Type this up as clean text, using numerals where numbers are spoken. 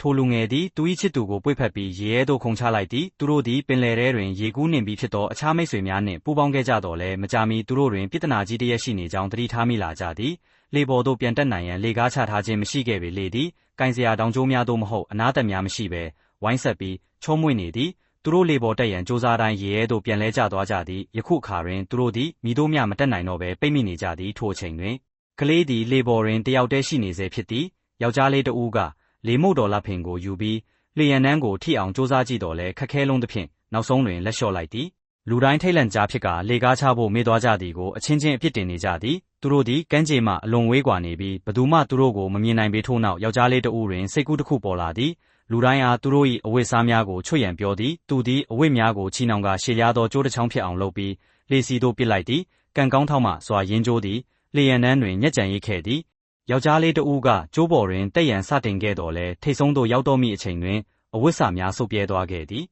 ထိုလူငယ်သည်သူ၏ချစ်သူကိုပွေ့ဖက်ပြီးရေထဲသို့ခုန်ချလိုက်သည်သူတို့သည်ပင်လယ်ထဲတွင်ရေကူးနှင့်ပြီးဖြစ်သောအခြားမိတ်ဆွေများနှင့်ပူးပေါင်းခဲ့ကြတော့လဲမကြာမီသူတို့တွင်ပြဿနာကြီးတစ်ရပ်ရှိနေကြောင်းသတိထားမိလာကြသည်လေပေါ်သို့ပြန်တက်နိုင်ရန်လေကားချထားခြင်းမရှိခဲ့ပေလေသည်ကင်စရာတောင်ကျိုးများသို့မဟုတ်အနားသက်များမရှိဘဲဝိုင်းဆက်ပြီးချောမွေ့နေသည်သူတို့လေပေါ်တက်ရန်စူးစမ်းတိုင်းရေထဲသို့ပြန်လဲကျသွားကြသည်ယခုအခါတွင်သူတို့သည်မိတို့မျှမတက်နိုင်တော့ဘဲပိတ်မိနေကြသည်ထိုအချိန်တွင်ကလေးသည်လေပေါ်တွင်တယောက်တည်းရှိနေစေဖြစ်သည်ယောက်ျားလေးတဦးကလေမုတ်တော်လက်ဖင်ကိုယူပြီးလျှံနှန်းကိုထိအောင်စူးစမ်းကြည့်တော့လဲခက်ခဲလုံးသဖြင့်နောက်ဆုံးတွင်လက်လျှော့လိုက်သည်လူတိုင်းထိတ်လန့်ကြားဖြစ်ကလေကားချဖို့မေ့သွားကြသည်ကိုအချင်းချင်းအပြစ်တင်နေကြသည်သူတို့သည်ကမ်းခြေမှအလွန်ဝေးကွာနေပြီးဘသူမှသူတို့ကိုမမြင်နိုင်ပေထို့နောက်ယောက်ျားလေးတဦးတွင်စိတ်ကူးတစ်ခုပေါ်လာသည်လူတိုင်းအားသူတို့၏အဝတ်အစားများကိုချွတ်ရန်ပြောသည်သူသည်အဝတ်များကိုချီနှောင်ကရှည်လျားသောကြိုးတစ်ချောင်းဖြစ်အောင်လုပ်ပြီးလေစီသို့ပစ်လိုက်သည်ကံကောင်းထောက်မှစွာရင်းကျိုးသည်လျှံနှန်းတွင်ညက်ကြံရိတ်ခဲ့သည်ယောက်ျားလေးတဦးကကျိုးပေါ်တွင်တက်ရန်စတင်ခဲ့တော်လဲထိတ်ဆုံးသို့ရောက်တော့မိအချိန်တွင်အဝတ်စများဆုတ်ပြဲသွားခဲ့သည်